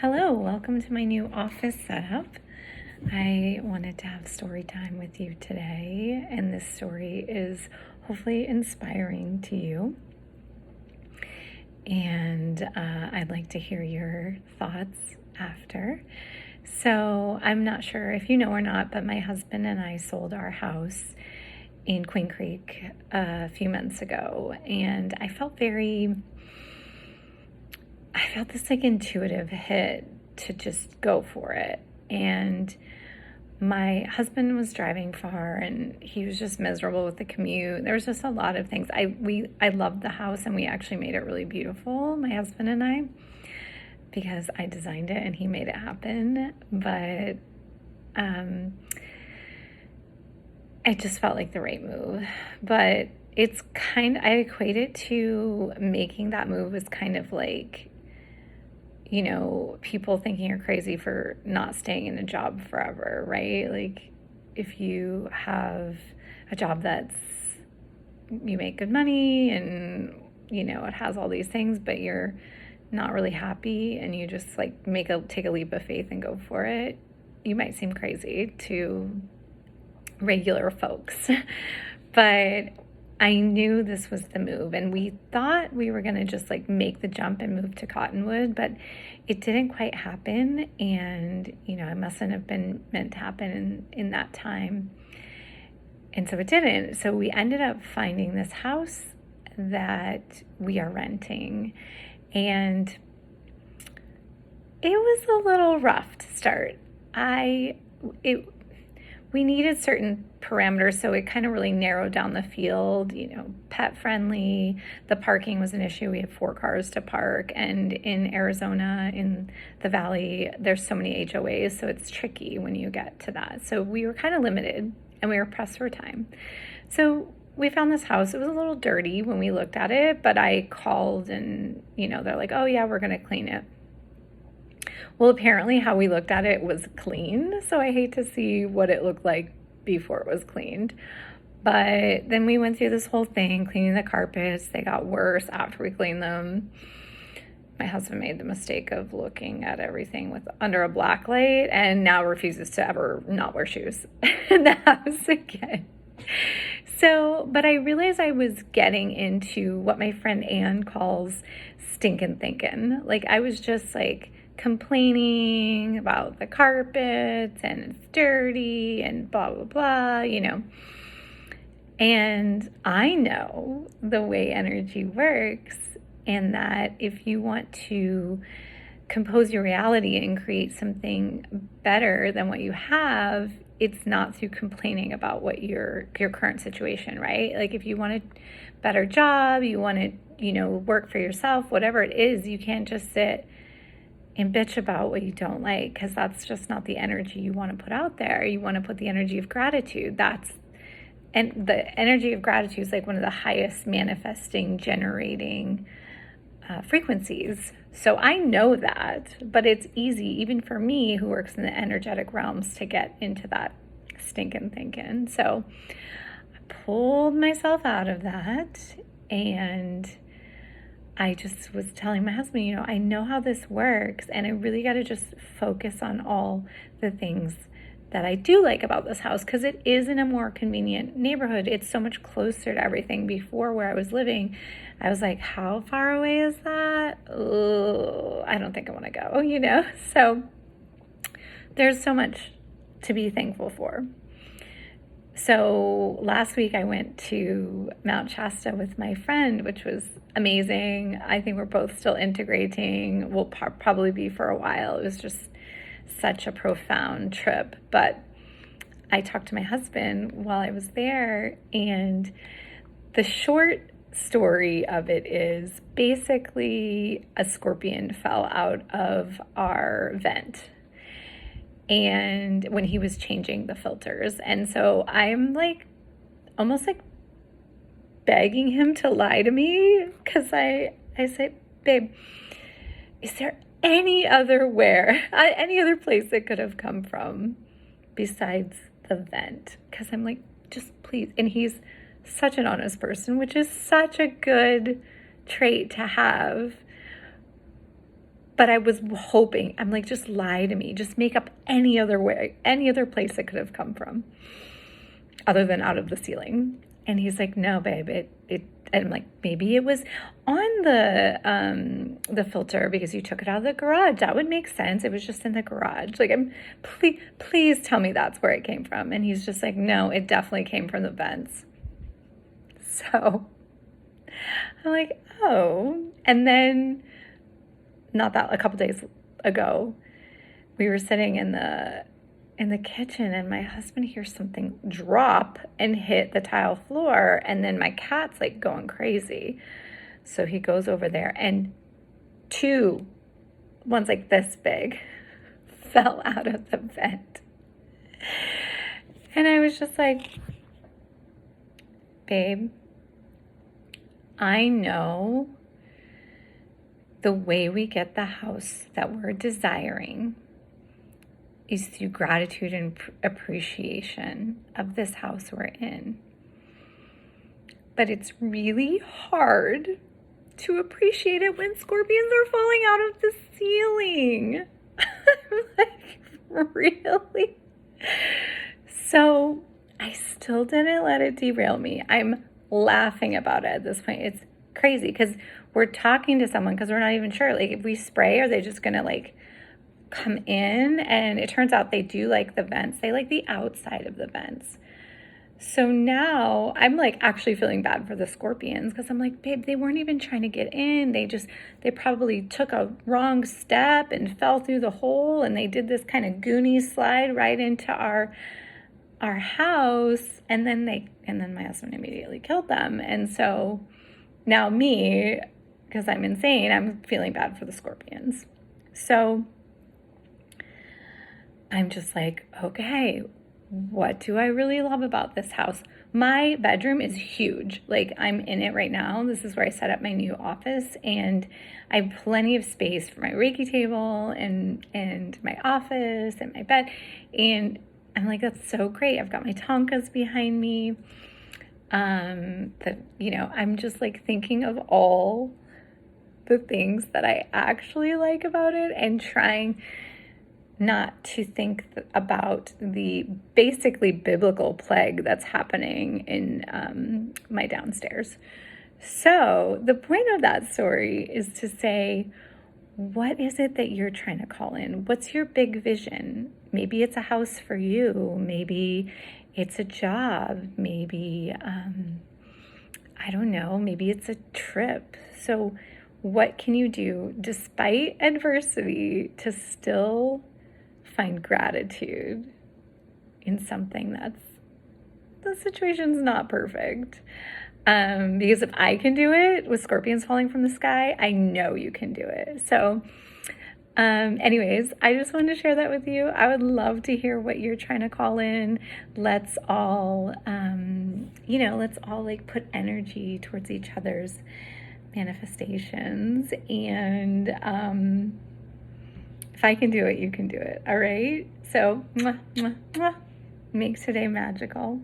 Hello, welcome to my new office setup. I wanted to have story time with you today, and this story is hopefully inspiring to you. And I'd like to hear your thoughts after. So, I'm not sure if you know or not, but my husband and I sold our house in Queen Creek a few months ago, and I felt this like intuitive hit to just go for it. And my husband was driving far and he was just miserable with the commute. There was just a lot of things. I loved the house, and we actually made it really beautiful, my husband and I, because I designed it and he made it happen. But it just felt like the right move. But I equate it to making that move as kind of like, people thinking you're crazy for not staying in a job forever, right? Like, if you have a job you make good money and, it has all these things, but you're not really happy and you just like take a leap of faith and go for it, you might seem crazy to regular folks. But I knew this was the move, and we thought we were going to just like make the jump and move to Cottonwood, but it didn't quite happen. And, it mustn't have been meant to happen in that time. And so it didn't. So we ended up finding this house that we are renting, and it was a little rough to start. We needed certain parameters, so it kind of really narrowed down the field, pet friendly. The parking was an issue. We had 4 cars to park, and in Arizona, in the valley, there's so many HOAs, so it's tricky when you get to that. So we were kind of limited, and we were pressed for time. So we found this house. It was a little dirty when we looked at it, but I called and, they're like, oh yeah, we're going to clean it. Well, apparently how we looked at it was clean, so I hate to see what it looked like before it was cleaned. But then we went through this whole thing, cleaning the carpets. They got worse after we cleaned them. My husband made the mistake of looking at everything under a black light and now refuses to ever not wear shoes in the house again. So, but I realized I was getting into what my friend Anne calls stinking thinking. Like, I was just like complaining about the carpets and it's dirty and blah, blah, blah, And I know the way energy works, and that if you want to compose your reality and create something better than what you have, it's not through complaining about what your current situation, right? Like, if you want a better job, you want to, work for yourself, whatever it is, you can't just sit and bitch about what you don't like, because that's just not the energy you want to put out there. You want to put the energy of gratitude. And the energy of gratitude is like one of the highest manifesting, generating frequencies. So I know that, but it's easy, even for me who works in the energetic realms, to get into that stinking thinking. So I pulled myself out of that, and I just was telling my husband, I know how this works, and I really got to just focus on all the things that I do like about this house, because it is in a more convenient neighborhood. It's so much closer to everything. Before, where I was living, I was like, how far away is that? Oh, I don't think I want to go, So there's so much to be thankful for. So last week I went to Mount Shasta with my friend, which was amazing. I think we're both still integrating. We'll probably be for a while. It was just such a profound trip. But I talked to my husband while I was there, and the short story of it is basically a scorpion fell out of our vent, and when he was changing the filters. And so I'm like almost like begging him to lie to me, because I said, babe, is there any other place it could have come from besides the vent? Because I'm like, just please. And he's such an honest person, which is such a good trait to have. But I was hoping, I'm like, just lie to me. Just make up any other way, any other place it could have come from other than out of the ceiling. And he's like, no, babe, and I'm like, maybe it was on the filter because you took it out of the garage. That would make sense. It was just in the garage. Like, please tell me that's where it came from. And he's just like, no, it definitely came from the vents. So I'm like, oh. And then a couple days ago, we were sitting in the kitchen and my husband hears something drop and hit the tile floor, and then my cat's like going crazy. So he goes over there and one's like this big, fell out of the vent. And I was just like, babe, I know the way we get the house that we're desiring is through gratitude and appreciation of this house we're in. But it's really hard to appreciate it when scorpions are falling out of the ceiling. I'm like, really? So I still didn't let it derail me. I'm laughing about it at this point. It's crazy because we're talking to someone because we're not even sure. Like, if we spray, are they just going to like come in? And it turns out they do like the vents. They like the outside of the vents. So now I'm like actually feeling bad for the scorpions because I'm like, babe, they weren't even trying to get in. They probably took a wrong step and fell through the hole, and they did this kind of Goonies slide right into our house, and then my husband immediately killed them. And so now me, because I'm insane, I'm feeling bad for the scorpions. So I'm just like, okay, what do I really love about this house? My bedroom is huge. Like, I'm in it right now. This is where I set up my new office, and I have plenty of space for my Reiki table and my office and my bed. And I'm like, that's so great. I've got my Tonkas behind me. I'm just like thinking of all the things that I actually like about it and trying not to think about the basically biblical plague that's happening in my downstairs. So the point of that story is to say, what is it that you're trying to call in? What's your big vision? Maybe it's a house for you. Maybe it's a job. Maybe, I don't know, maybe it's a trip. So what can you do despite adversity to still find gratitude in something the situation's not perfect? Because if I can do it with scorpions falling from the sky, I know you can do it. So anyways, I just wanted to share that with you. I would love to hear what you're trying to call in. Let's all, let's all like put energy towards each other's manifestations. And if I can do it, you can do it. All right. So, mwah, mwah, mwah. Make today magical.